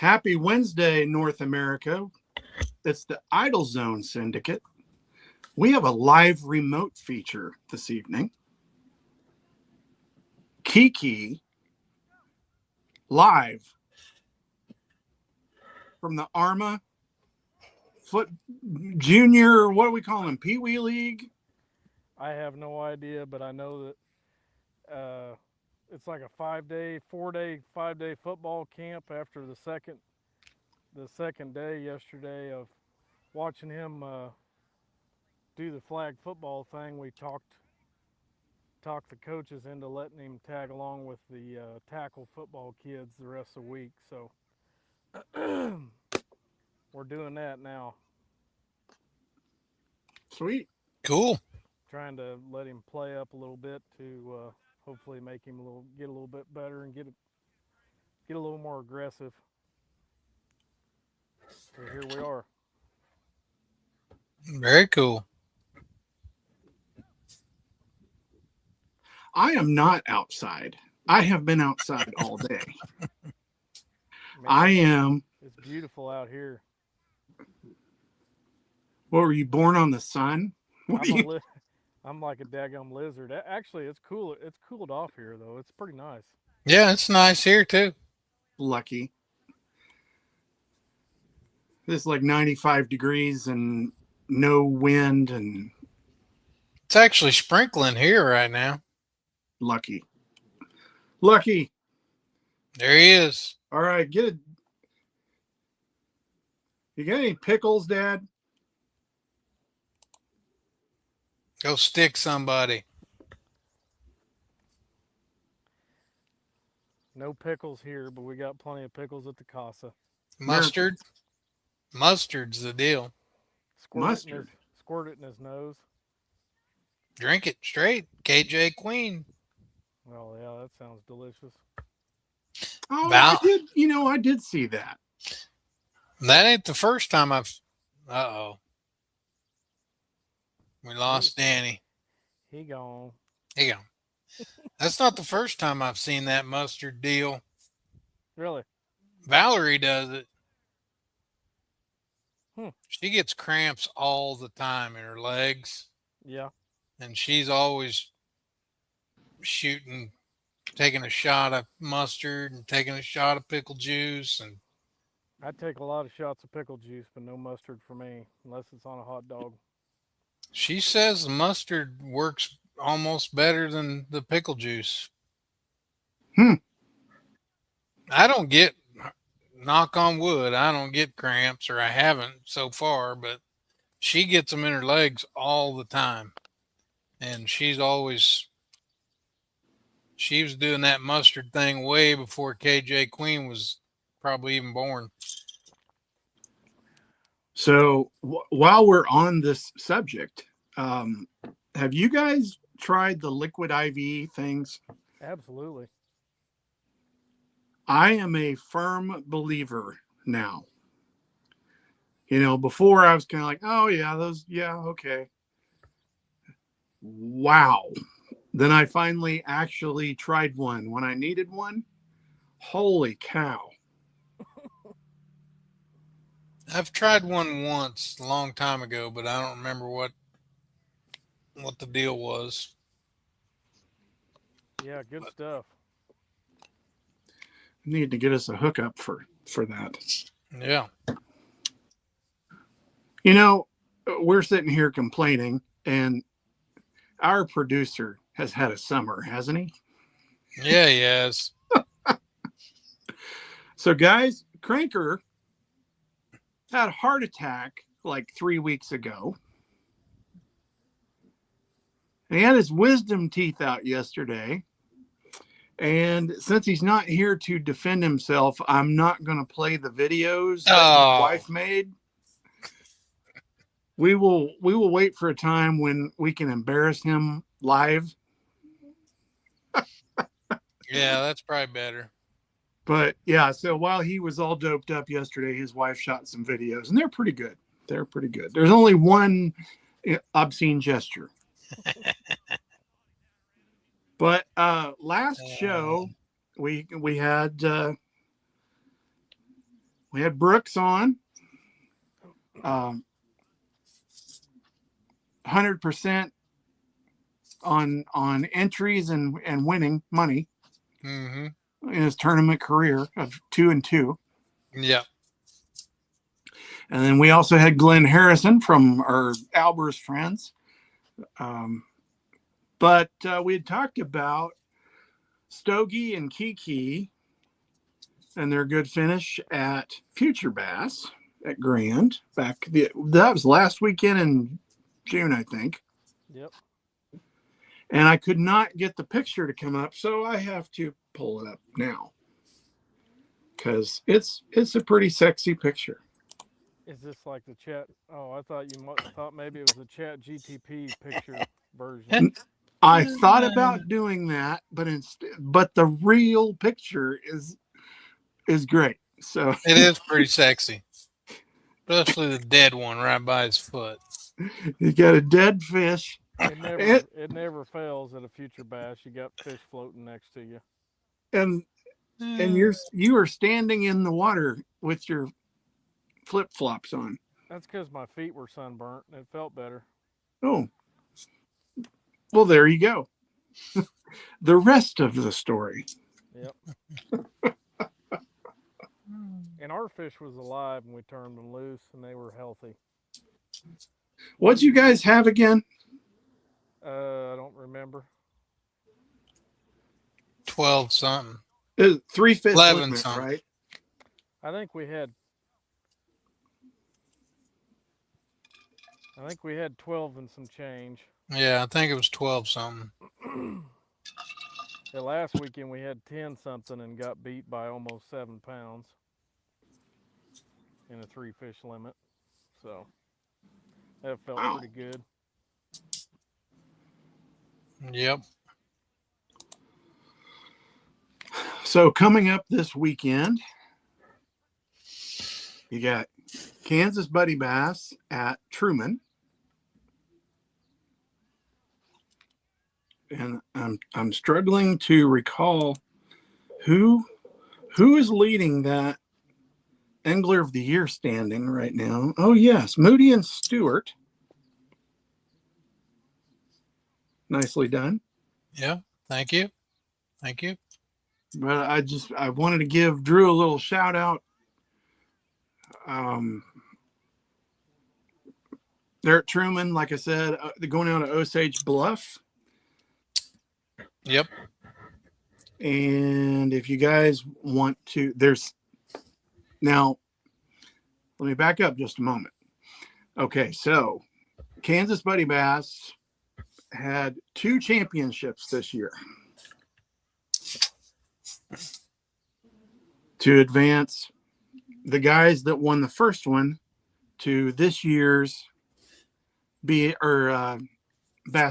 Happy Wednesday, North America. It's the Idle Zone Syndicate. We have a live remote feature this evening. Kiki live from the Arma Foot Junior, what do we call them? Pee Wee League? I have no idea, but I know that it's like a 5-day, 4-day, 5-day football camp after the second day yesterday of watching him do the flag football thing. We talked the coaches into letting him tag along with the tackle football kids the rest of the week. So we're doing that now, Sweet. Cool. trying to let him play up a little bit to hopefully make him get a little bit better and get a little more aggressive. So here we are. Very cool. I am not outside. I have been outside all day. Man, I am. It's beautiful out here. What were you born on the sun? What are you? I'm like a daggum lizard. Actually, it's cool. It's cooled off here though. It's pretty nice. Yeah, it's nice here too. Lucky. It's like 95 degrees and no wind and It's actually sprinkling here right now. lucky. Lucky. There he is. All right, get it. You got any pickles, Dad? Go stick somebody. No pickles here, but we got plenty of pickles at the casa. Mustard. Mustard's the deal. Mustard. Squirt it in his nose. Drink it straight. KJ Queen. Oh yeah, that sounds delicious. Oh, Val- I did see that. That ain't the first time I've. Uh-oh. We lost Danny. He gone. Here you go. That's not the first time I've seen that mustard deal. Really? Valerie does it. She gets cramps all the time in her legs. Yeah. And she's always taking a shot of mustard and taking a shot of pickle juice. And I take a lot of shots of pickle juice, but no mustard for me, unless it's on a hot dog. she says the mustard works almost better than the pickle juice. I don't get, knock on wood, I don't get cramps, or I haven't so far, but she gets them in her legs all the time. And she was doing that mustard thing way before KJ Queen was probably even born. So while we're on this subject, have you guys tried the liquid IV things? Absolutely. I am a firm believer now. Before I was kind of like, oh yeah, okay. Wow. Then I finally actually tried one when I needed one. Holy cow. I've tried one once a long time ago, but I don't remember what the deal was. Yeah, good stuff. Need to get us a hookup for that. Yeah. We're sitting here complaining, and our producer has had a summer, hasn't he? Yeah, he has. So, guys, Cranker had a heart attack like 3 weeks ago. And he had his wisdom teeth out yesterday. And since he's not here to defend himself, I'm not going to play the videos that his wife made. We will wait for a time when we can embarrass him live. Yeah, that's probably better. But yeah, so while he was all doped up yesterday, his wife shot some videos, and they're pretty good. There's only one obscene gesture. But last show we had we had Brooks on. 100% on entries and winning money Mm-hmm. in his tournament career of 2-2. Yeah. And then we also had Glenn Harrison from our Albers friends. But we had talked about Stogie and Kiki and their good finish at Future Bass at Grand that was last weekend in June, I think. Yep. And I could not get the picture to come up, so I have to pull it up now because it's a pretty sexy picture. Is this like the chat? Oh, I thought thought maybe it was a chat GTP picture version. I thought about doing that, but the real picture is great. So It is pretty sexy, especially the dead one right by his foot. You got a dead fish. It never fails at a Future Bass. You got fish floating next to you, and you are standing in the water with your flip flops on. That's because my feet were sunburnt and it felt better. Oh, well, there you go. The rest of the story. Yep. And our fish was alive and we turned them loose and they were healthy. What'd you guys have again? I don't remember. 12 something. 3 fish 11 limit, something. right? I think we had 12 and some change. Yeah, I think it was 12 something. The last weekend we had 10 something and got beat by almost 7 pounds in a 3 fish limit. So that felt pretty good. Yep. So coming up this weekend, you got Kansas Buddy Bass at Truman. And I'm struggling to recall who is leading that Angler of the Year standing right now. Oh yes, Moody and Stewart. Nicely done. Yeah. Thank you. Thank you. But I wanted to give Drew a little shout out. They're at Truman, like I said, they're going out to Osage Bluff. Yep. And if you guys want to, now, let me back up just a moment. Okay, so Kansas Buddy Bass had 2 championships this year to advance the guys that won the first one to this year's Bass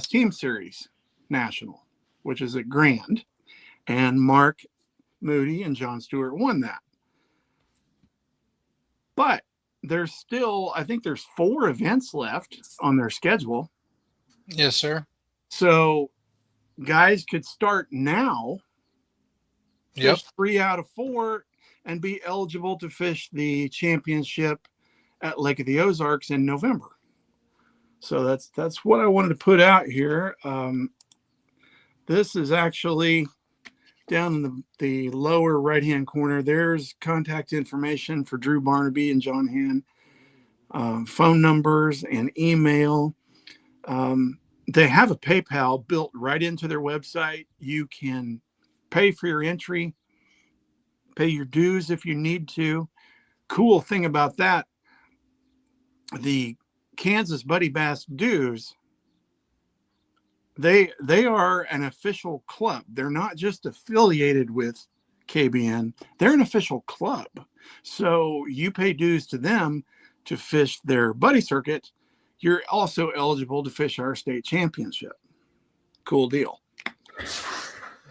Team Series National, which is at Grand, and Mark Moody and John Stewart won that. But there's still, I think there's 4 events left on their schedule. Yes, sir. So guys could start now, Yep. fish 3 out of 4, and be eligible to fish the championship at Lake of the Ozarks in November. So that's what I wanted to put out here. This is actually down in the lower right-hand corner. There's contact information for Drew Barnaby and John Hand, phone numbers and email. They have a PayPal built right into their website. You can pay for your entry, pay your dues if you need to. Cool thing about that, the Kansas Buddy Bass dues, they are an official club. They're not just affiliated with KBN. They're an official club. So you pay dues to them to fish their buddy circuit. You're also eligible to fish our state championship. Cool deal.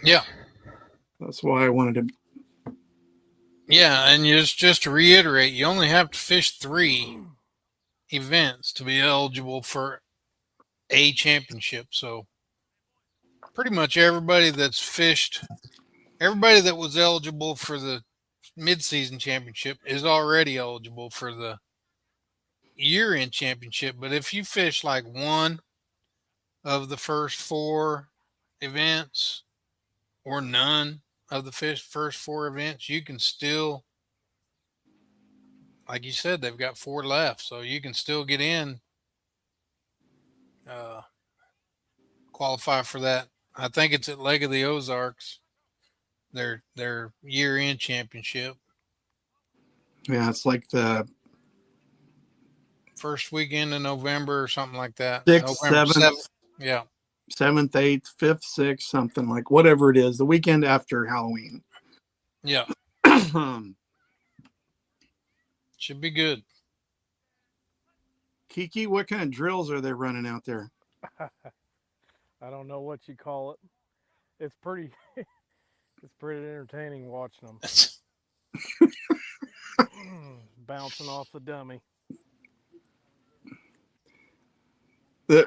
Yeah. That's why I wanted to. Yeah, and just to reiterate, you only have to fish 3 events to be eligible for a championship. So pretty much everybody that was eligible for the mid-season championship is already eligible for the year-end championship. But if you fish like one of the first 4 events or none of the first 4 events, you can still, like you said, they've got 4 left, so you can still get in, qualify for that. I think it's at Lake of the Ozarks, their year-end championship. Yeah, it's like the First weekend in November or something like that. 6th, November 7th, 7th. Yeah. 7th, 8th, 5th, 6th, something like whatever it is, the weekend after Halloween. Yeah. Should be good. Kiki, what kind of drills are they running out there? I don't know what you call it. It's pretty it's pretty entertaining watching them. Bouncing off the dummy.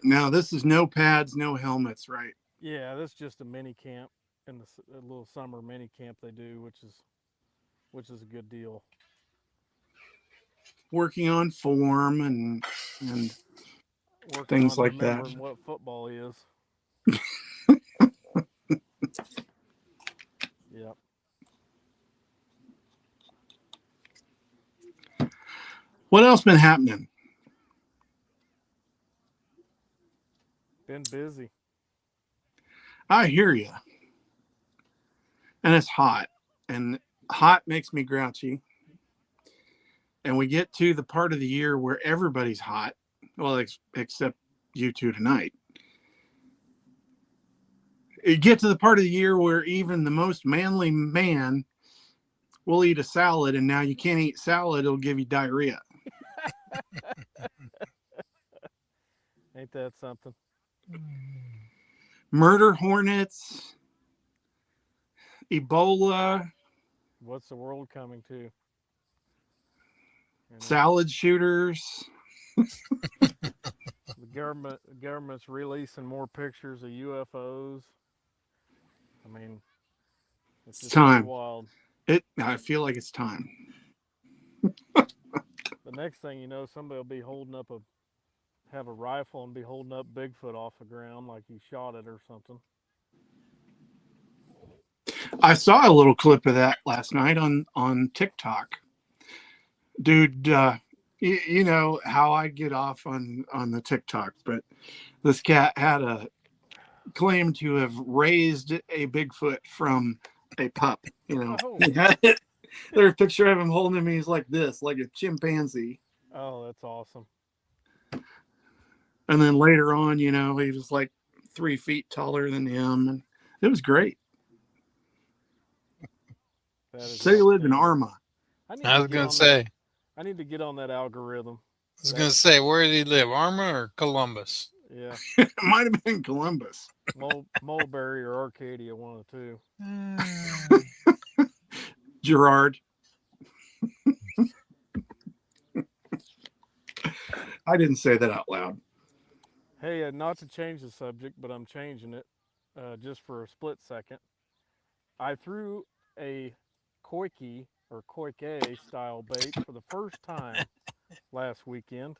Now, this is no pads, no helmets, right? Yeah, this is just a mini camp in a little summer mini camp they do, which is a good deal. Working on form and Working things on like that. remembering what football is. Yep. What else been happening? Been busy. I hear you. And it's hot. And hot makes me grouchy. And we get to the part of the year where everybody's hot. Well, except you two tonight. You get to the part of the year where even the most manly man will eat a salad, and now you can't eat salad, it'll give you diarrhea. Ain't that something? Murder hornets, Ebola, What's the world coming to? You know, salad shooters. the government's releasing more pictures of UFOs. I mean, it's just time. wild. I feel like it's time. The next thing you know, somebody will be have a rifle and be holding up Bigfoot off the ground like he shot it or something. I saw a little clip of that last night on TikTok. Dude, you know how I get off on the TikTok, but this cat had a claim to have raised a Bigfoot from a pup. You know, Oh. he had it. There's a picture of him holding him. He's like this, like a chimpanzee. Oh, that's awesome. And then later on, you know, he was like 3 feet taller than him, and it was great. That is Say he lived in outstanding. Arma. I was going to say, I need to get on that algorithm. I was going to say, where did he live? Arma or Columbus? Yeah, It might have been Columbus. Mulberry or Arcadia, one of the two. Gerard. I didn't say that out loud. Hey, not to change the subject, but I'm changing it just for a split second. I threw a koike or koike style bait for the first time last weekend.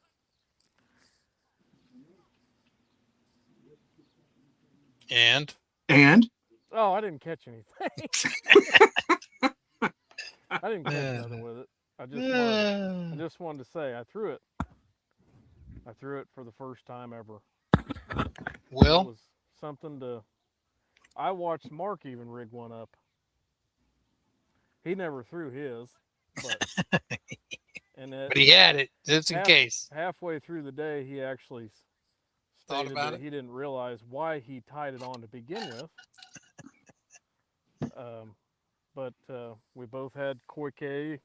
And? Oh, I didn't catch anything. I didn't catch nothing with it. I just wanted to say I threw it. I threw it for the first time ever. Well, It was something to. I watched Mark even rig one up. He never threw his, but but he had it just in case. Halfway through the day, he actually Thought stated about that it? he didn't realize why he tied it on to begin with. But we both had koike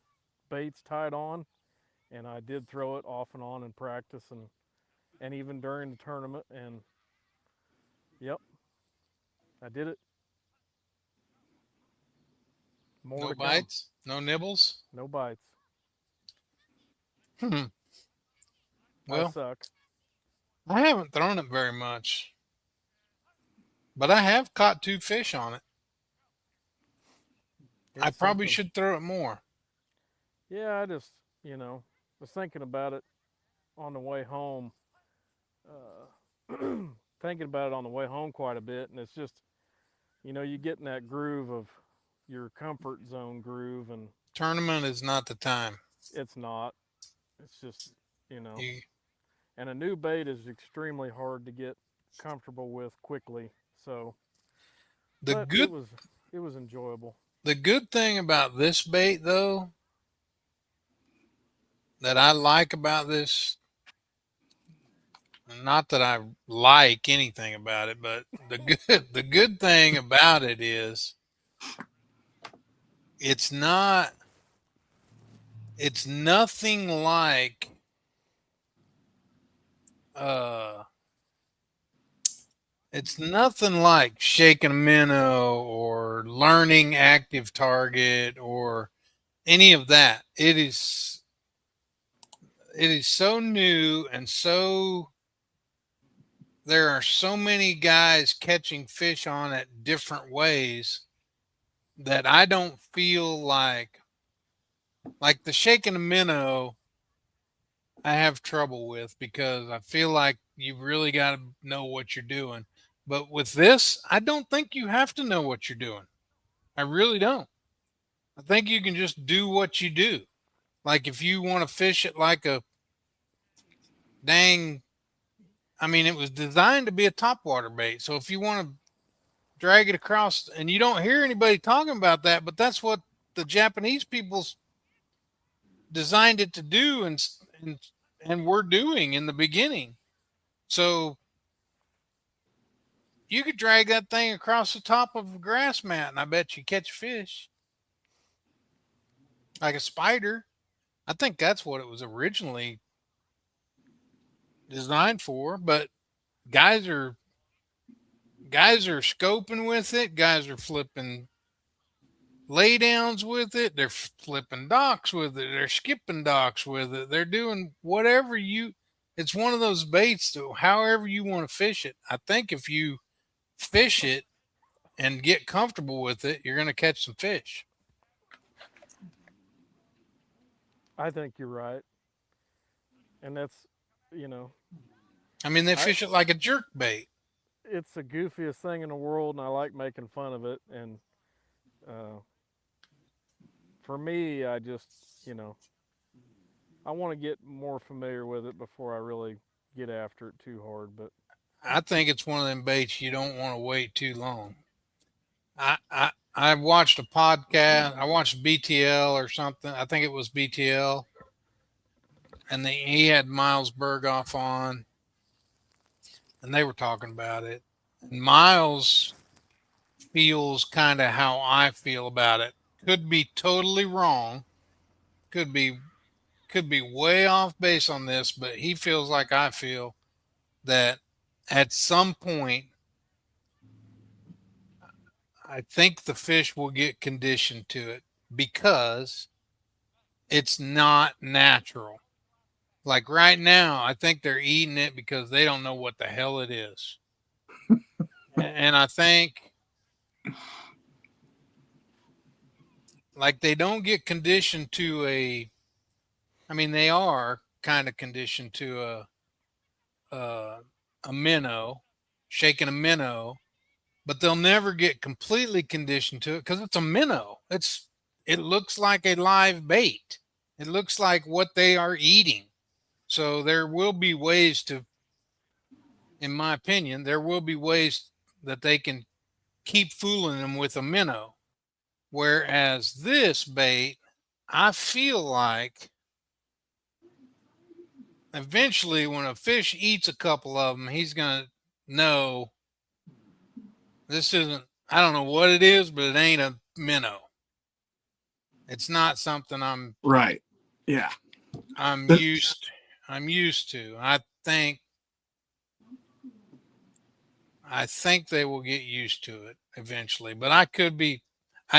baits tied on, and I did throw it off and on in practice and even during the tournament. And yep, I did it. More No to come. bites? No nibbles? No bites. Hmm. I Well, suck. I haven't thrown it very much, but I have caught 2 fish on it. I It's probably something. should throw it more. Yeah, I just, was thinking about it on the way home. Thinking about it on the way home quite a bit, and it's just, you get in that groove of your comfort zone groove, and Tournament is not the time. it's not. It's just, you know, You, and a new bait is extremely hard to get comfortable with quickly. So, the but it good was enjoyable. the good thing about this bait though that I like about this, not that I like anything about it, but the good thing about it is it's not it's nothing like uh it's nothing like shaking a minnow or learning active target or any of that. It is so new and so there are so many guys catching fish on it different ways that I don't feel like the shaking a minnow I have trouble with because I feel like you really got to know what you're doing. But with this, I don't think you have to know what you're doing. I really don't. I think you can just do what you do. Like if you want to fish it like a dang, I mean, it was designed to be a topwater bait. So if you want to drag it across, and you don't hear anybody talking about that, but that's what the Japanese people designed it to do, and we're doing in the beginning. So you could drag that thing across the top of a grass mat, and I bet you catch fish like a spider. I think that's what it was originally designed for. But guys are guys are scoping with it. Guys are flipping laydowns with it. They're flipping docks with it. They're skipping docks with it. They're doing whatever you. It's one of those baits to however you want to fish it. I think if you fish it and get comfortable with it, you're going to catch some fish. I think you're right, and that's, you know, I mean, they I fish it like a jerk bait. it's the goofiest thing in the world, and I like making fun of it. And uh, for me, I just, you know, I want to get more familiar with it before I really get after it too hard. But I think it's one of them baits you don't want to wait too long. I watched a podcast. I watched BTL or something. I think it was BTL, and he had Miles Berghoff on, and they were talking about it. And Miles feels kind of how I feel about it. Could be totally wrong. Could be way off base on this, but he feels like I feel that at some point I think the fish will get conditioned to it because it's not natural. Like right now, I think they're eating it because they don't know what the hell it is. And I think like they don't get conditioned to I mean, they are kind of conditioned to a minnow, shaking a minnow, but they'll never get completely conditioned to it because it's a minnow. It looks like a live bait. It looks like what they are eating. So there will be ways to, in my opinion, there will be ways that they can keep fooling them with a minnow. Whereas this bait, I feel like eventually when a fish eats a couple of them, he's going to know this isn't, I don't know what it is, but it ain't a minnow. It's not something Right. Yeah. I'm The- used to. I think they will get used to it eventually, but I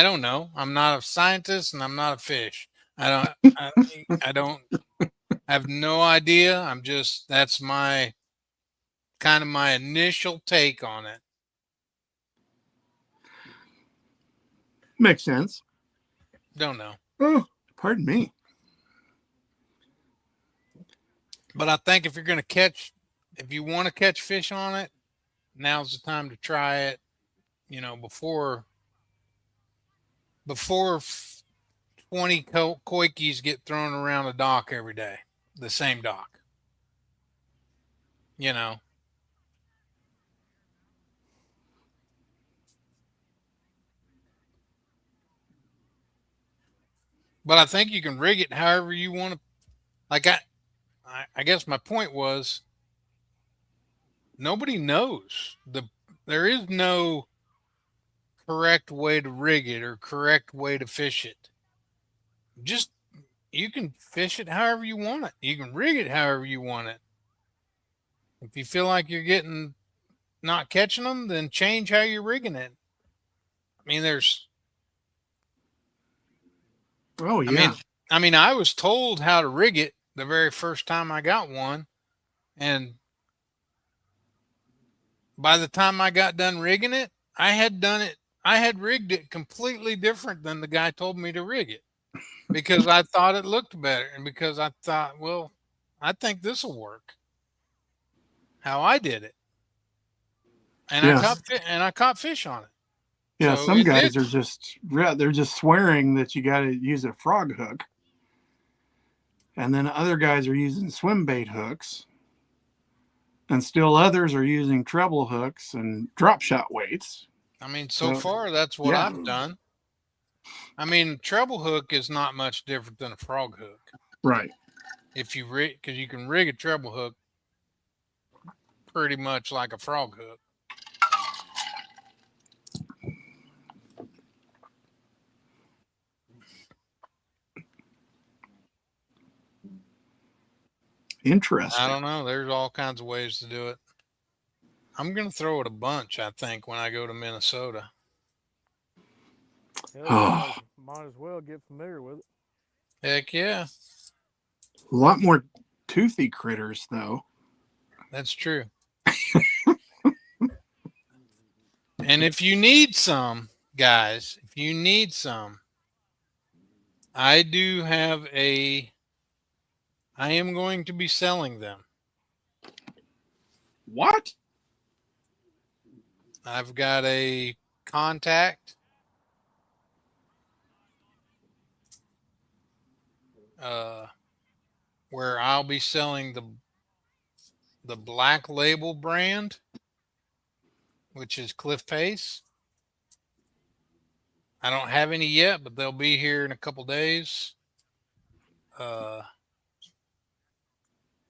don't know. I'm not a scientist and I'm not a fish. I don't I have no idea. That's my kind of my initial take on it. Makes sense. Don't know. Oh, pardon me. But I think if you want to catch fish on it, now's the time to try it. Before 20 koikis get thrown around the dock every day, the same dock. You know, but I think you can rig it however you want to. Like I guess my point was nobody knows there is no correct way to rig it or correct way to fish it. Just you can fish it however you want it. You can rig it however you want it. If you feel like you're getting not catching them, then change how you're rigging it. I mean, Oh I yeah. mean, I was told how to rig it the very first time I got one, and by the time I got done rigging it, I had rigged it completely different than the guy told me to rig it because I thought it looked better and because I thought, well, I think this will work. How I did it, and Yes. I caught fish on it. Yeah. So Some it did. guys are they're just swearing that you got to use a frog hook, and then other guys are using swim bait hooks, and still others are using treble hooks and drop shot weights. I mean, so So far that's what yeah. I've done. I mean, treble hook is not much different than a frog hook. Right. If you rig, because you can rig a treble hook pretty much like a frog hook. I Interesting. don't know. There's all kinds of ways to do it. I'm going to throw it a bunch, I think, when I go to Minnesota. Yeah, Oh, might as well get familiar with it. Heck yeah. a lot more toothy critters, though. That's true. And if you need some, guys, I do have I am going to be selling them. What? I've got a contact. Where I'll be selling the Black Label brand, which is Cliff Pace. I don't have any yet, but they'll be here in a couple days. And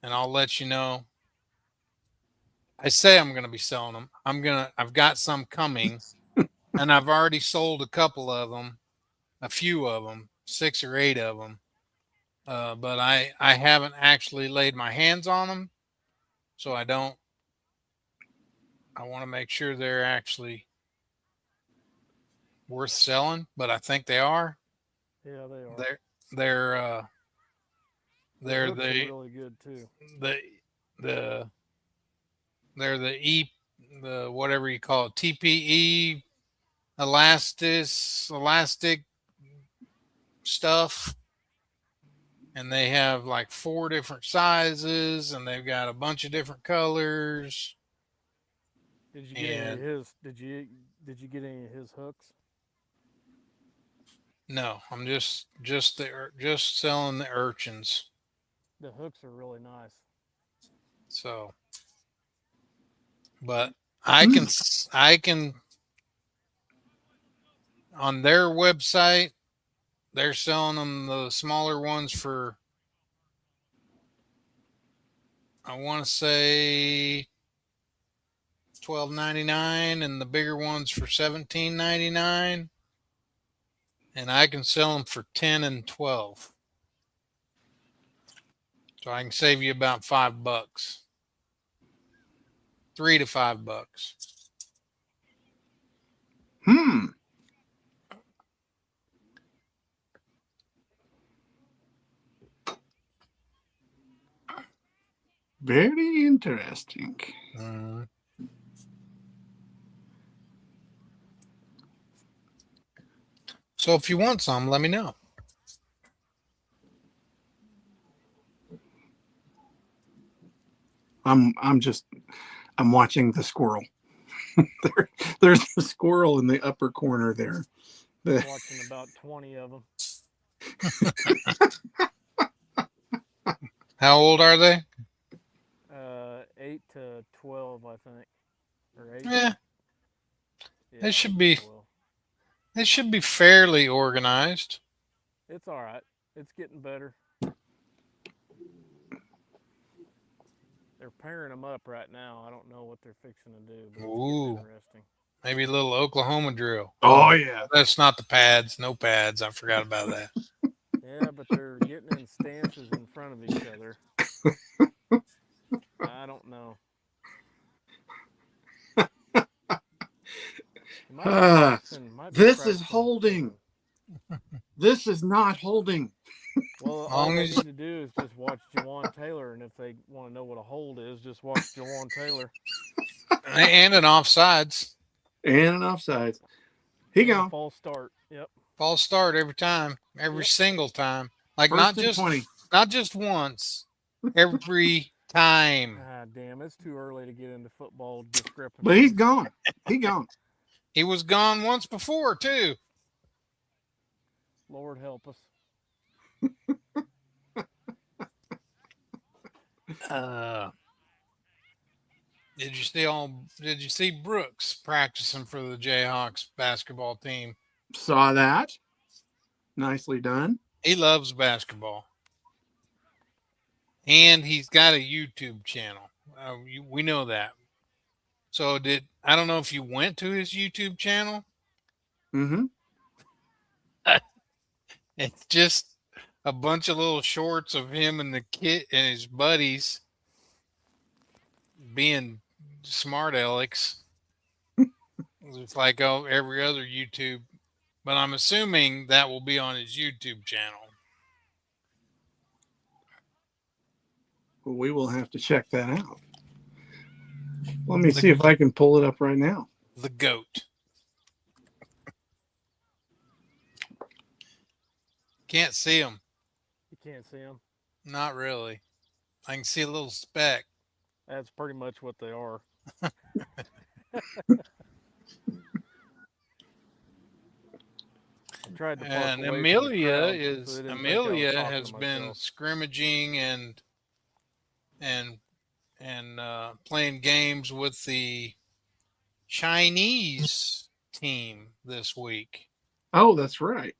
I'll let you know. I say I'm going to be selling them. I've got some coming, and I've already sold a couple of them, a few of them, 6 or 8 of them. But I haven't actually laid my hands on them, so I want to make sure they're actually worth selling, but I think they are. Yeah, they are. They're they're hooks are the really good too. the they're the whatever you call it, TPE elastic stuff, and they have like 4 different sizes, and they've got a bunch of different colors. Did you get any of And his? Did you get any of his hooks? no, I'm just selling the urchins. The hooks are really nice. So, but I can on their website, they're selling them the smaller ones for, I want to say $12.99, and the bigger ones for $17.99, and I can sell them for 10 and 12. So I can save you about $5, $3 to $5. Very interesting. So if you want some, let me know. I'm watching the squirrel. There's the squirrel in the upper corner there. Watching about 20 of them. How old are they? 8 to 12, I think, or 8. Yeah, they Yeah, should 8 to be. 12. They should be fairly organized. It's all right. It's getting better. They're pairing them up right now. I don't know what they're fixing to do, but it's Ooh. getting interesting. Maybe a little Oklahoma drill. Oh yeah. That's not the pads. No pads. I forgot about that. Yeah, but they're getting in stances in front of each other. I don't know. This is holding. This is not holding. Well, all they need to do is just watch Jawan Taylor, and if they want to know what a hold is, just watch Jawan Taylor. And an offsides. And an offsides. He gone. False start. Yep. False start every time. Every single time. Like First and 20. not just once. Every time. Ah, damn, it's too early to get into football discrepancies. But he's gone. He gone. He was gone once before too. Lord help us. Did you see Brooks practicing for the Jayhawks basketball team? Saw that. Nicely done. He loves basketball. And he's got a YouTube channel. We know that. So I don't know if you went to his YouTube channel. Mm-hmm. It's just a bunch of little shorts of him and the kid and his buddies being smart alecks. It's like every other YouTube, but I'm assuming that will be on his YouTube channel. Well, we will have to check that out. Let me see if I can pull it up right now. The GOAT. Can't see him. You can't see them? Not really. I can see a little speck. That's pretty much what they are. Tried to and Amelia has been scrimmaging and playing games with the Chinese team this week. Oh, that's right.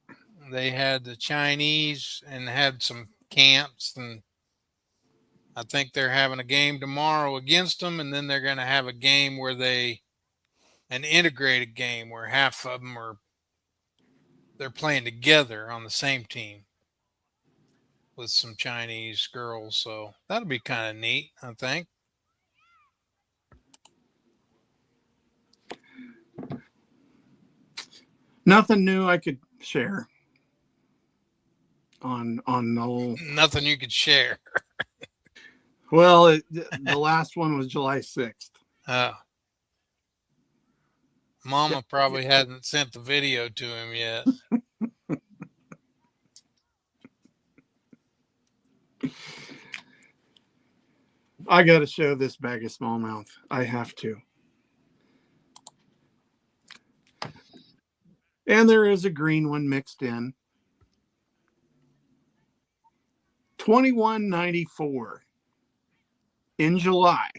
They had the Chinese and had some camps, and I think they're having a game tomorrow against them, and then they're going to have a game where an integrated game where half of them they're playing together on the same team with some Chinese girls. So that'll be kind of neat, I think. Nothing new I could share on the whole. Nothing you could share. Well, the last one was July 6th. Mama probably hadn't sent the video to him yet. I got to show this bag of smallmouth. I have to. And there is a green one mixed in. $21.94 in July.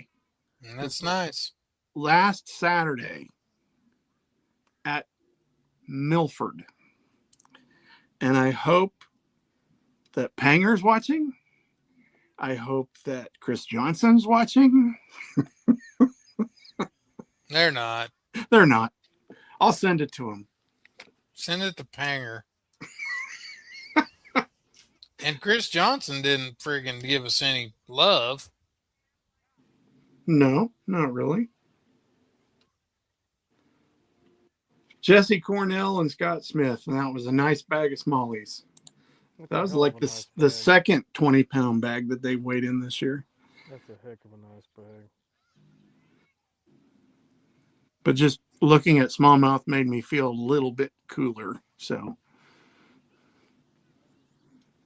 That's nice. Last Saturday at Milford. And I hope that Panger's watching. I hope that Chris Johnson's watching. They're not. They're not. I'll send it to him. Send it to Panger. And Chris Johnson didn't friggin' give us any love. No, not really. Jesse Cornell and Scott Smith, and that was a nice bag of smallies. That was like the second 20-pound bag that they weighed in this year. That's a heck of a nice bag. But just looking at smallmouth made me feel a little bit cooler. So,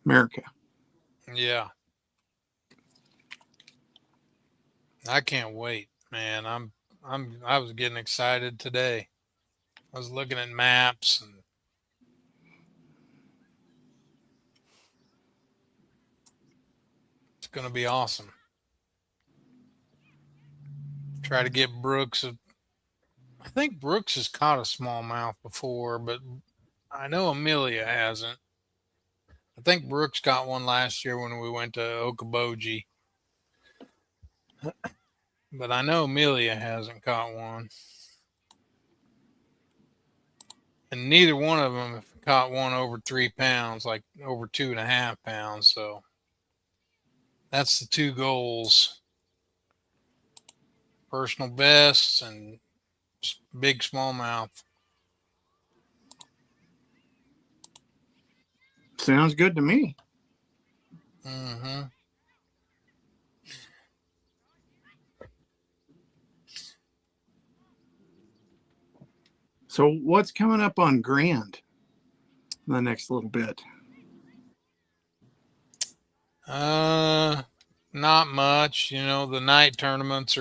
America. Yeah. I can't wait, man. I was getting excited today. I was looking at maps and it's going to be awesome. Try to get Brooks. I think Brooks has caught a smallmouth before, but I know Amelia hasn't. I think Brooks got one last year when we went to Okoboji, but I know Amelia hasn't caught one. And neither one of them have caught one over 3 pounds, like over 2.5 pounds. So that's the two goals: personal bests and big smallmouth. Sounds good to me. Mm-hmm. So what's coming up on Grand in the next little bit? Not much. You know, the night tournaments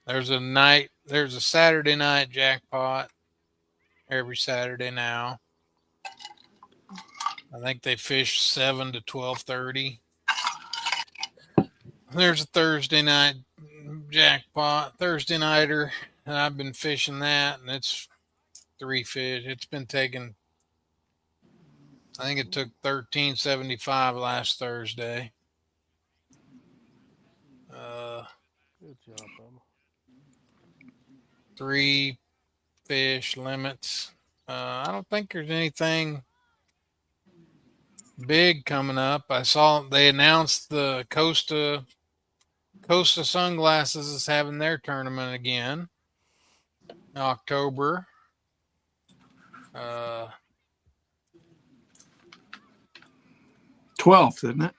there's a Saturday night jackpot every Saturday now. I think they fish 7 to 12:30. There's a Thursday night jackpot, Thursday nighter, and I've been fishing that, and it's 3 fish. It's been taking, I think it took $13.75 last Thursday. Good job, Bubba. 3 fish limits. I don't think there's anything big coming up. I saw they announced the Costa Sunglasses is having their tournament again in October. 12th, isn't it?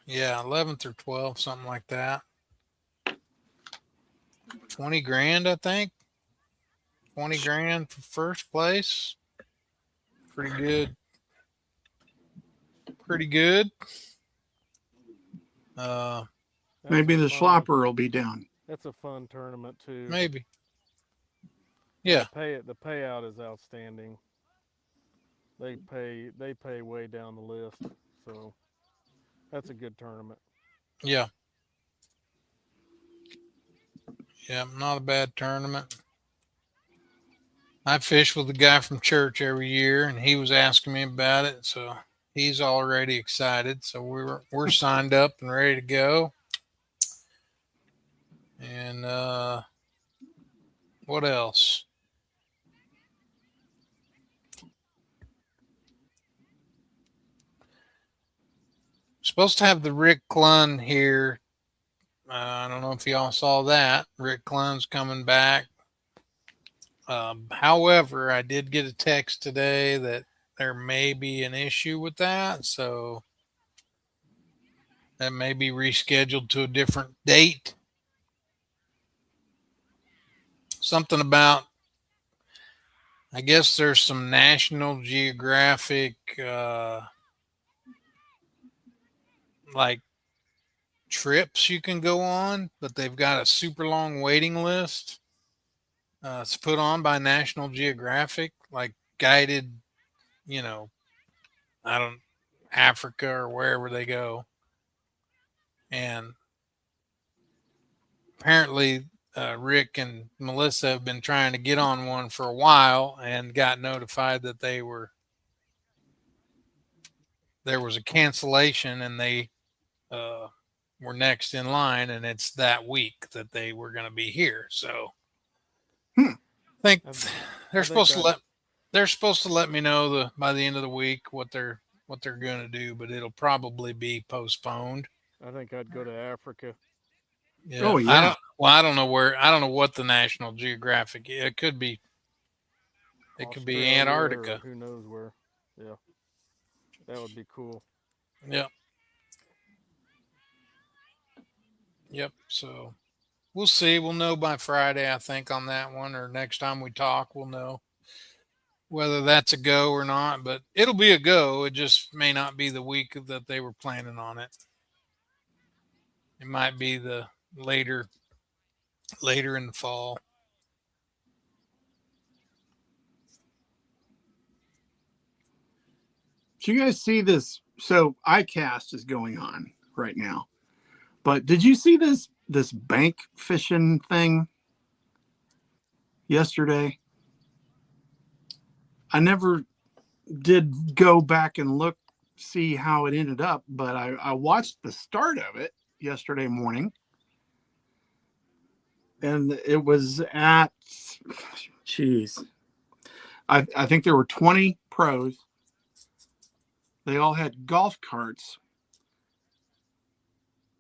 Yeah, 11th or 12th, something like that. 20 grand, I think. 20 grand for first place. Pretty good. Pretty good. Maybe the fun, Schlopper will be down. That's a fun tournament too. Maybe. Yeah. The payout is outstanding. They pay way down the list, so that's a good tournament. Yeah. Yeah, not a bad tournament. I fish with a guy from church every year, and he was asking me about it, so he's already excited. So we're signed up and ready to go. And what else? Supposed to have the Rick Clunn here. I don't know if y'all saw that. Rick Clunn's coming back. However, I did get a text today that there may be an issue with that, so that may be rescheduled to a different date. Something about, I guess there's some National Geographic like trips you can go on, but they've got a super long waiting list. It's put on by National Geographic, like guided, you know, Africa or wherever they go. And apparently Rick and Melissa have been trying to get on one for a while and got notified that there was a cancellation, and they were next in line, and it's that week that they were going to be here. So I think they're supposed to let me know by the end of the week what they're going to do, but it'll probably be postponed. I think I'd go to Africa. Yeah. Oh yeah. I don't know what the National Geographic is. It could be Australia, Antarctica. Who knows where? Yeah, that would be cool. Yep. Yep. So we'll see. We'll know by Friday, I think, on that one, or next time we talk, we'll know whether that's a go or not. But it'll be a go. It just may not be the week that they were planning on it. It might be the later in the fall. Do you guys see this? So ICAST is going on right now, but did you see this bank fishing thing yesterday? I never did go back and look see how it ended up, but I watched the start of it yesterday morning, and it was at, geez, I think there were 20 pros. They all had golf carts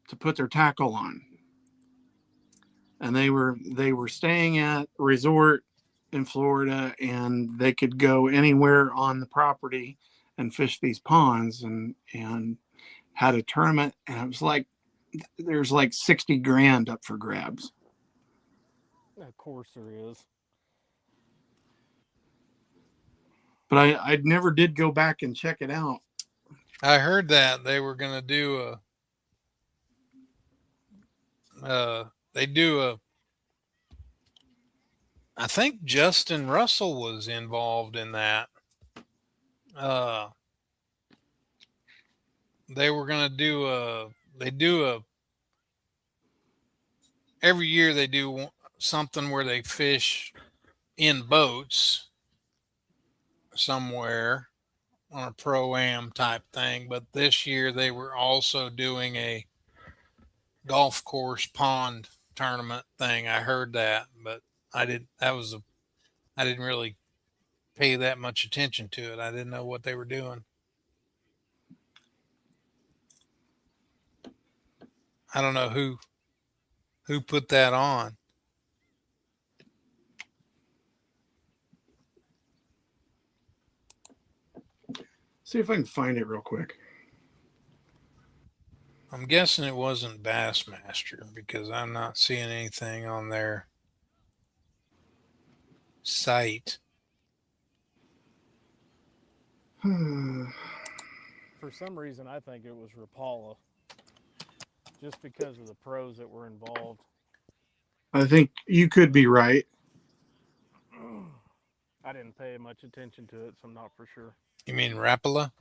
to put their tackle on, and they were staying at a resort in Florida, and they could go anywhere on the property and fish these ponds, and had a tournament, and it was like there's like 60 grand up for grabs. Of course there is. But I never did go back and check it out. I heard that they were going to do I think Justin Russell was involved in that. They were going to do every year they do something where they fish in boats somewhere on a pro-am type thing. But this year they were also doing a golf course pond tournament thing. I heard that, but I didn't really pay that much attention to it. I didn't know what they were doing. I don't know who put that on. See if I can find it real quick. I'm guessing it wasn't Bassmaster because I'm not seeing anything on their site. For some reason, I think it was Rapala, just because of the pros that were involved. I think you could be right. I didn't pay much attention to it, so I'm not for sure. You mean Rapala?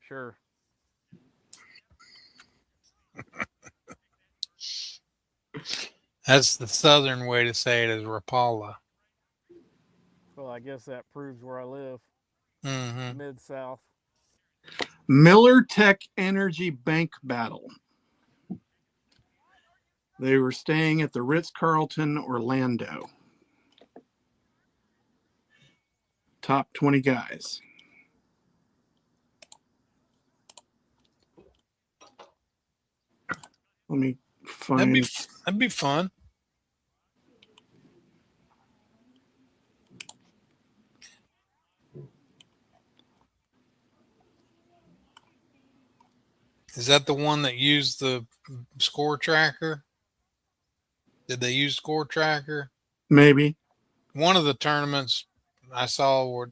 Sure. That's the southern way to say it, is Rapala. Well, I guess that proves where I live. Mm-hmm. Mid-South. Miller Tech Energy Bank Battle. They were staying at the Ritz-Carlton Orlando. Top 20 guys. Let me find. That'd be fun. Is that the one that used the score tracker? Did they use score tracker? Maybe. One of the tournaments I saw were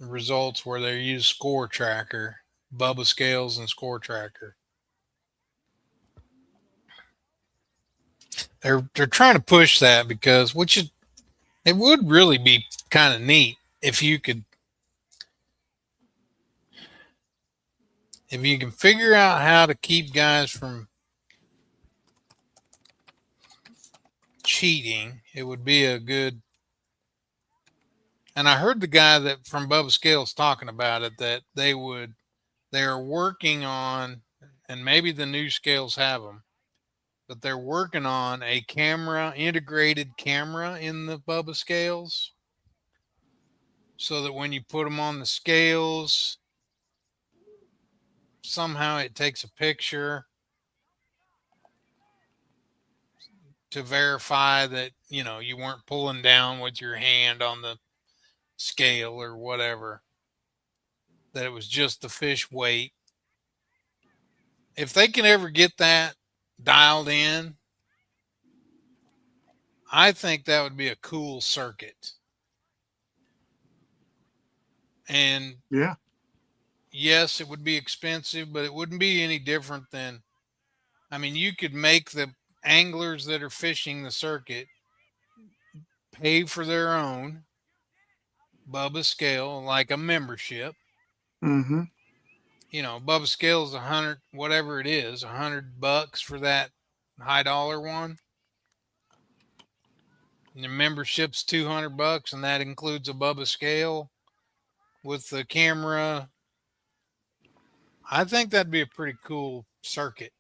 the results where they used score tracker, Bubba Scales and score tracker. They're trying to push that because it would really be kind of neat if you can figure out how to keep guys from cheating. It would be a good. And I heard the guy that from Bubba Scales talking about it, that they are working on, and maybe the new scales have them, but they're working on a integrated camera in the Bubba Scales, so that when you put them on the scales, somehow it takes a picture to verify that, you weren't pulling down with your hand on the scale or whatever, that it was just the fish weight. If they can ever get that dialed in, I think that would be a cool circuit. And yeah, yes, it would be expensive, but it wouldn't be any different than I mean, you could make the anglers that are fishing the circuit pay for their own Bubba scale, like a membership. Mm-hmm. You know, Bubba scale's 100, whatever it is, $100 for that high dollar one. And the membership's $200, and that includes a Bubba scale with the camera. I think that'd be a pretty cool circuit.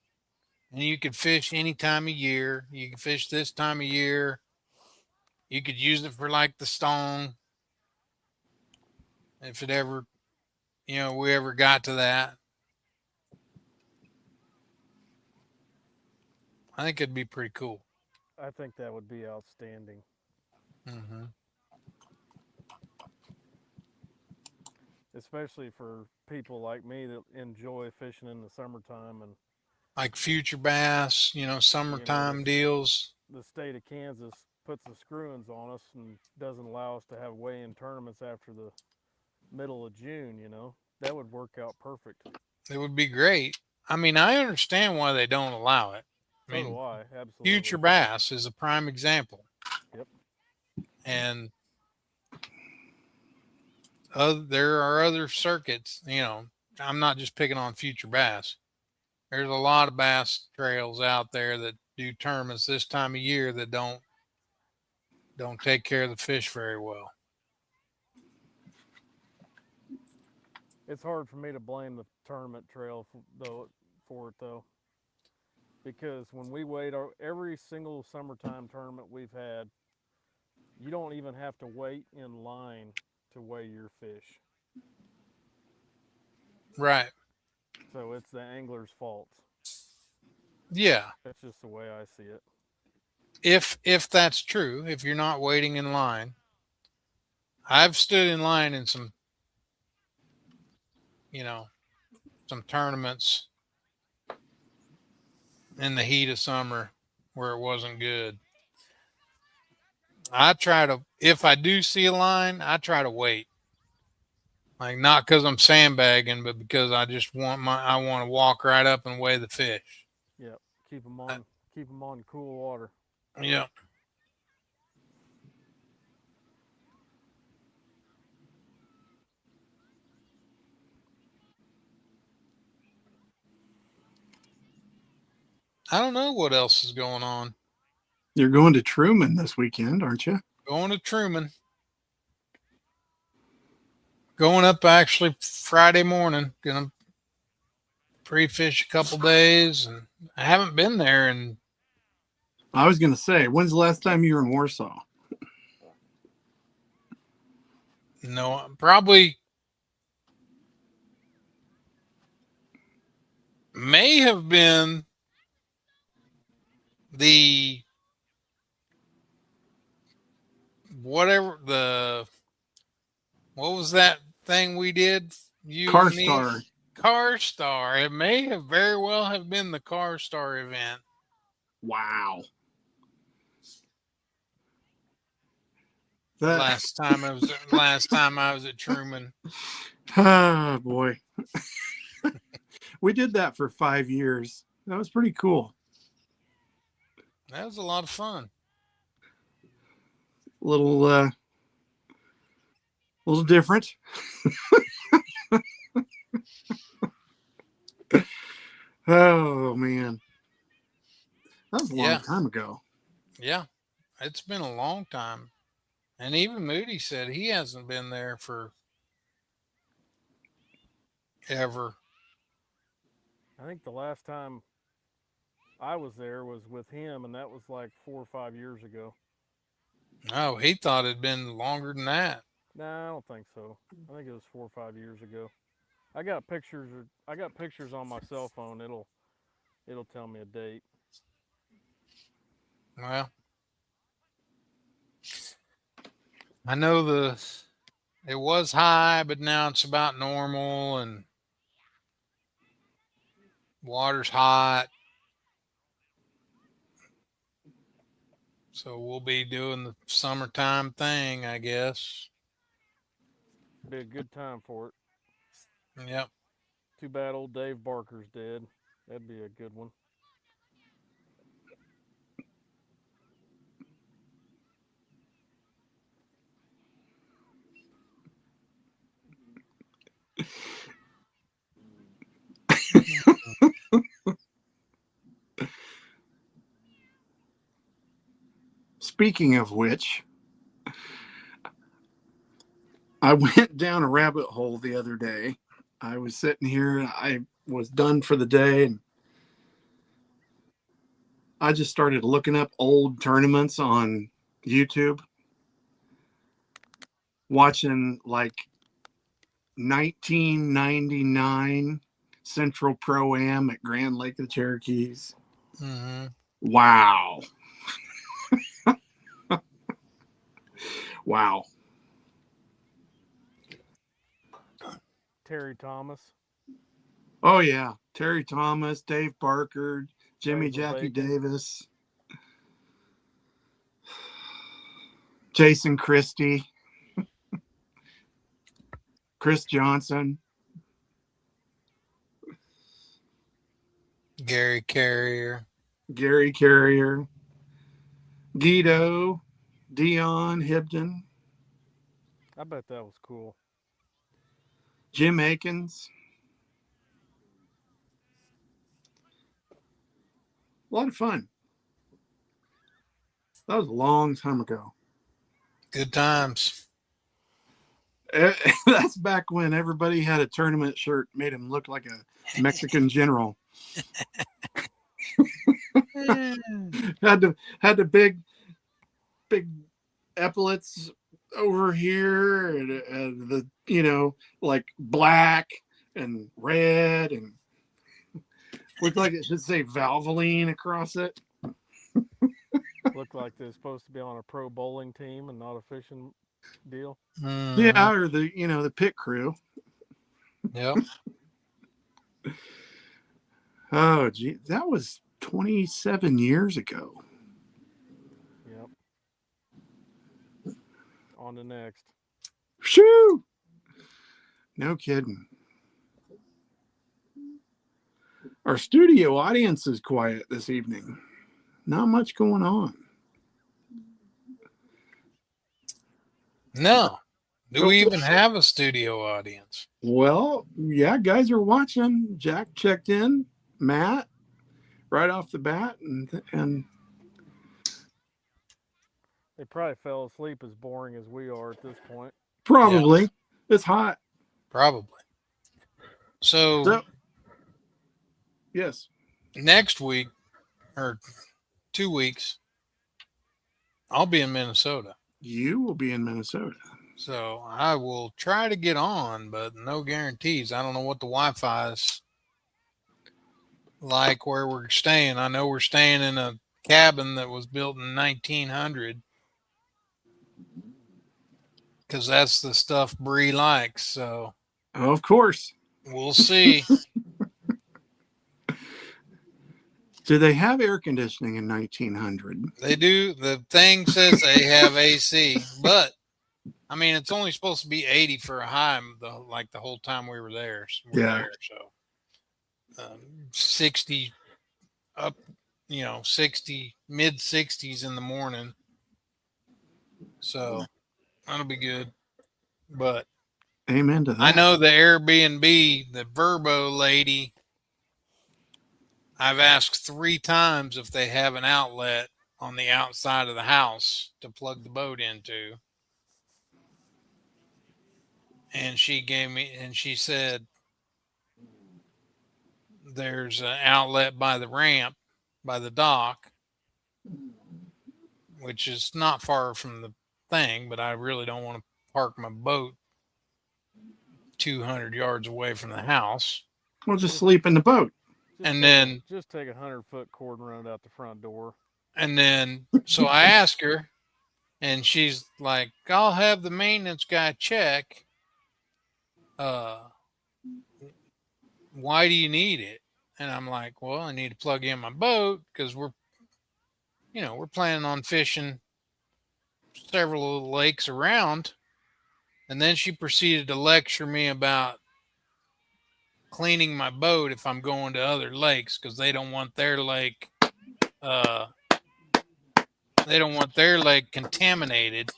And you could fish any time of year. You could fish this time of year. You could use it for like the stone if it ever, we ever got to that. I think it'd be pretty cool. I think that would be outstanding. Hmm. Especially for people like me that enjoy fishing in the summertime. And Like future bass, summertime deals. the state of Kansas puts the screw-ins on us and doesn't allow us to have weigh-in tournaments after the middle of June, that would work out perfect. It would be great. I mean, I understand why they don't allow it. I So mean, do I, absolutely. future bass is a prime example. Yep. And there are other circuits, I'm not just picking on future bass. There's a lot of bass trails out there that do tournaments this time of year that don't take care of the fish very well. It's hard for me to blame the tournament trail for it though, because when we wait every single summertime tournament we've had, you don't even have to wait in line to weigh your fish. Right. So it's the angler's fault. Yeah. That's just the way I see it. If that's true, if you're not waiting in line. I've stood in line in some tournaments in the heat of summer where it wasn't good. If I do see a line, I try to wait. Like, not because I'm sandbagging, but because I just want to walk right up and weigh the fish. Yep. Keep them on cool water. Yeah. I don't know what else is going on. You're going to Truman this weekend, aren't you? Going to Truman. Going up actually Friday morning. Gonna pre-fish a couple days, and I haven't been there. And I was going to say, when's the last time you were in Warsaw? no, probably may have been the what was that thing we did? Car Star. Car Star. It may have very well have been the Car Star event. Wow. Last time I was at Truman. Oh boy. We did that for 5 years. That was pretty cool. That was a lot of fun. Little different. Oh man. That was a long time ago. Yeah. It's been a long time. And even Moody said he hasn't been there for ever. I think the last time I was there was with him, and that was like 4 or 5 years ago. Oh, he thought it'd been longer than that. Nah, I don't think so. I think it was 4 or 5 years ago. I got pictures on my cell phone. It'll tell me a date. Well, I know it was high, but now it's about normal, and water's hot. So we'll be doing the summertime thing, I guess. Be a good time for it. Yep. Too bad old Dave Barker's dead. That'd be a good one. speaking of which, I went down a rabbit hole the other day. I was sitting here, I was done for the day, and I just started looking up old tournaments on YouTube, watching like 1999 Central Pro-Am at Grand Lake of the Cherokees. Mm-hmm. Wow. Wow. Terry Thomas. Oh, yeah. Terry Thomas, Dave Barker, Jimmy Basil Jackie Bacon. Davis, Jason Christie, Chris Johnson, Gary Carrier. Gary Carrier, Guido, Dion Hibden, I bet that was cool. Jim Akins. A lot of fun. That was a long time ago. Good times. That's back when everybody had a tournament shirt, made him look like a Mexican general. had the big epaulets over here, and the like black and red, and looked like it should say Valvoline across it. Looked like they're supposed to be on a pro bowling team and not a fishing deal. Mhm. Yeah, or the pit crew. Yep. Oh, gee, that was 27 years ago. Yep. On to next. Shoo! No kidding. Our studio audience is quiet this evening. Not much going on. No. Do we even have a studio audience? Well, yeah, guys are watching. Jack checked in. Matt, right off the bat, and They probably fell asleep as boring as we are at this point. probably it's hot. Probably. So Yes. next week or 2 weeks, I'll be in Minnesota. You will be in Minnesota. So I will try to get on, but no guarantees. I don't know what the Wi-Fi is like where we're staying. I know we're staying in a cabin that was built in 1900 because that's the stuff Bree likes. So Of course. we'll see. Did they have air conditioning in 1900? They do. The thing says they have AC, but I mean, it's only supposed to be 80 for a high, the whole time we were there. Yeah. So 60 up, 60, mid 60s in the morning. So that'll be good. But Amen to that. I know the Airbnb, the Verbo lady, I've asked 3 times if they have an outlet on the outside of the house to plug the boat into. And she said there's an outlet by the ramp, by the dock, which is not far from the thing, but I really don't want to park my boat 200 yards away from the house. We'll just sleep in the boat. Just take a 100-foot cord and run it out the front door. And then, so I asked her, and she's like, I'll have the maintenance guy check. Why do you need it? And I'm like, well, I need to plug in my boat because we're planning on fishing several lakes around. And then she proceeded to lecture me about cleaning my boat if I'm going to other lakes because they don't want their lake contaminated.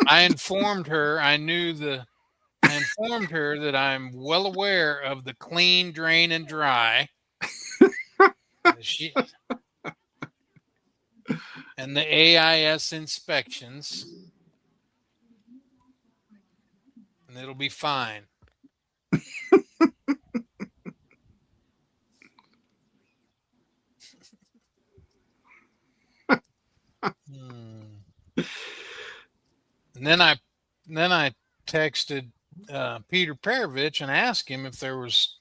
I informed her that I'm well aware of the clean, drain, and dry. and the AIS inspections, and it'll be fine. And then I texted Peter Perovich and asked him if there was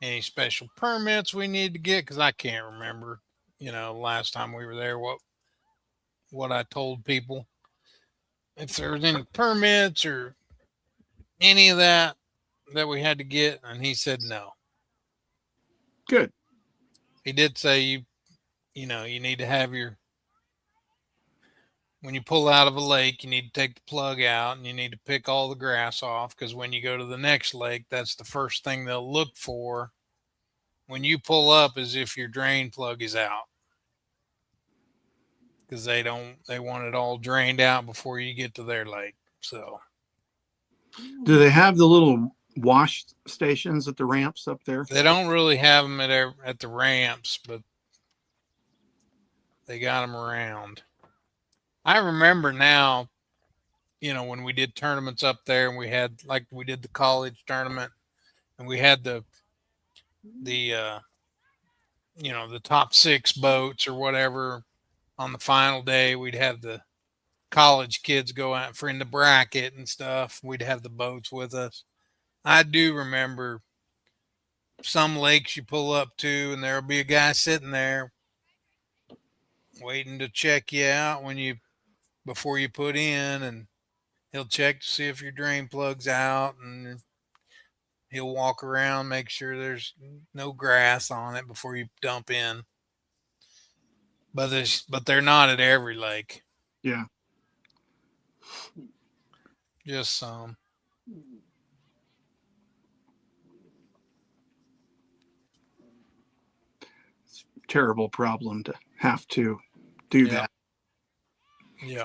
any special permits we need to get, because I can't remember, last time we were there, what I told people, if there was any permits or any of that we had to get, and he said no. Good. He did say you need to have when you pull out of a lake, you need to take the plug out and you need to pick all the grass off, because when you go to the next lake, that's the first thing they'll look for when you pull up, is if your drain plug is out, because they want it all drained out before you get to their lake. So do they have the little wash stations at the ramps up there? They don't really have them at the ramps, but they got them around. I remember now, when we did tournaments up there, and we did the college tournament, and we had the top 6 boats or whatever on the final day. We'd have the college kids go out in the bracket and stuff. We'd have the boats with us. I do remember some lakes you pull up to, and there'll be a guy sitting there waiting to check you out before you put in, and he'll check to see if your drain plug's out, and he'll walk around, make sure there's no grass on it before you dump in. But they're not at every lake. Yeah. Just some. Terrible problem to have to do that. Yeah.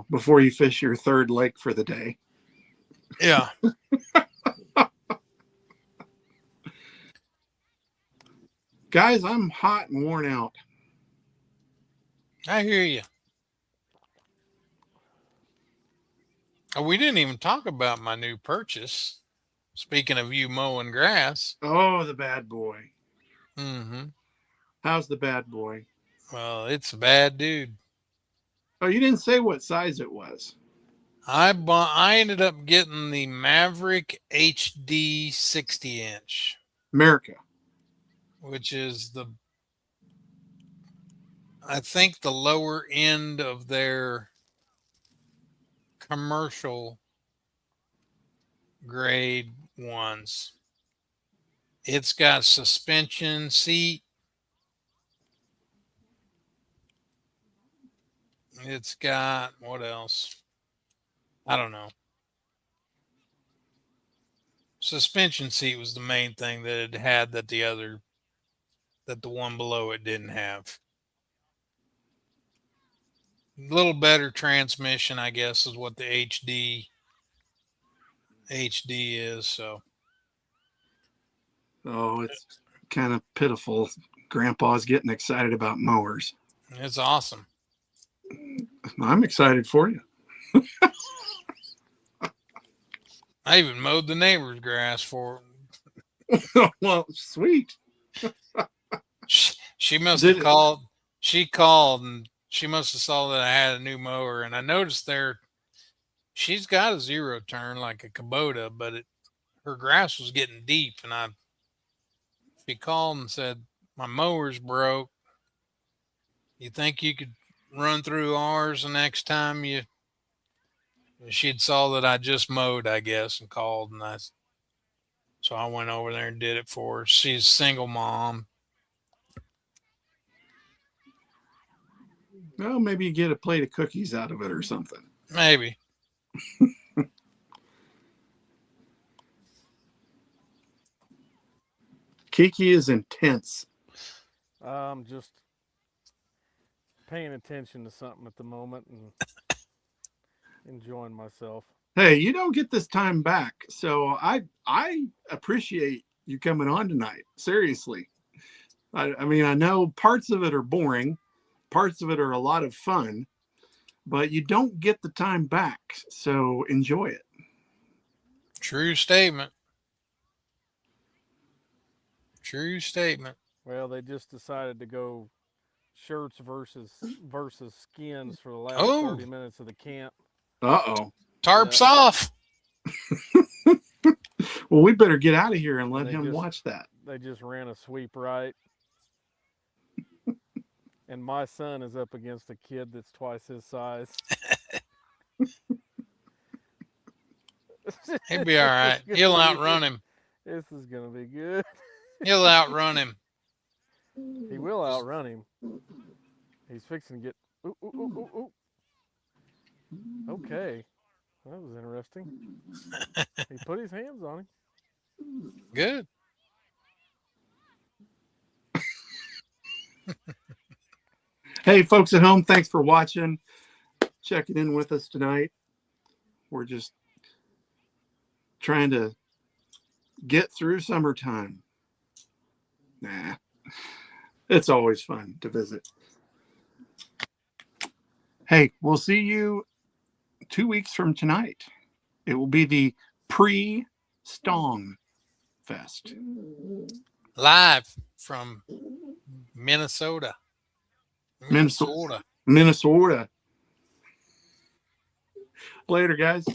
Before you fish your 3rd lake for the day. Yeah. Guys, I'm hot and worn out. I hear you. We didn't even talk about my new purchase. Speaking of you mowing grass. Oh, the bad boy. Mm-hmm. How's the bad boy? It's a bad dude. Oh, you didn't say what size it was. I ended up getting the Maverick HD 60-inch. America. Which is I think the lower end of their commercial grade ones. It's got suspension seat. It's got, what else? I don't know. Suspension seat was the main thing that it had that the one below it didn't have. A little better transmission, I guess, is what the HD is. So. Oh, it's kind of pitiful. Grandpa's getting excited about mowers. It's awesome. I'm excited for you. I even mowed the neighbor's grass for him. Well, sweet. She must have called. She called, and she must have saw that I had a new mower, and I noticed she's got a 0 turn like a Kubota, but her grass was getting deep, and she called and said, my mower's broke. You think you could run through ours the next time she'd saw that I just mowed, I guess, and called, and so I went over there and did it for her. She's a single mom. Well, maybe you get a plate of cookies out of it or something. Maybe. Kiki is intense. I'm just paying attention to something at the moment and enjoying myself. Hey, you don't get this time back, so I appreciate you coming on tonight. Seriously, I mean, I know parts of it are boring, parts of it are a lot of fun, but you don't get the time back. So enjoy it. True statement. True statement. Well, they just decided to go shirts versus skins for the last Oh. 30 minutes of the camp. Uh-oh. Tarps Yeah. off. Well, we better get out of here and let They him just- watch that. They just ran a sweep right. And my son is up against a kid that's twice his size. He'll be all right. He'll outrun him. This is going to be good. He'll outrun him. He will outrun him. He's fixing to get. Ooh, ooh, ooh, ooh, ooh. Okay. That was interesting. He put his hands on him. Good. Hey, folks at home, thanks for watching, checking in with us tonight. We're just trying to get through summertime. Nah, it's always fun to visit. Hey, we'll see you 2 weeks from tonight. It will be the pre-Stong Fest. Live from Minnesota. Minnesota. Later, guys.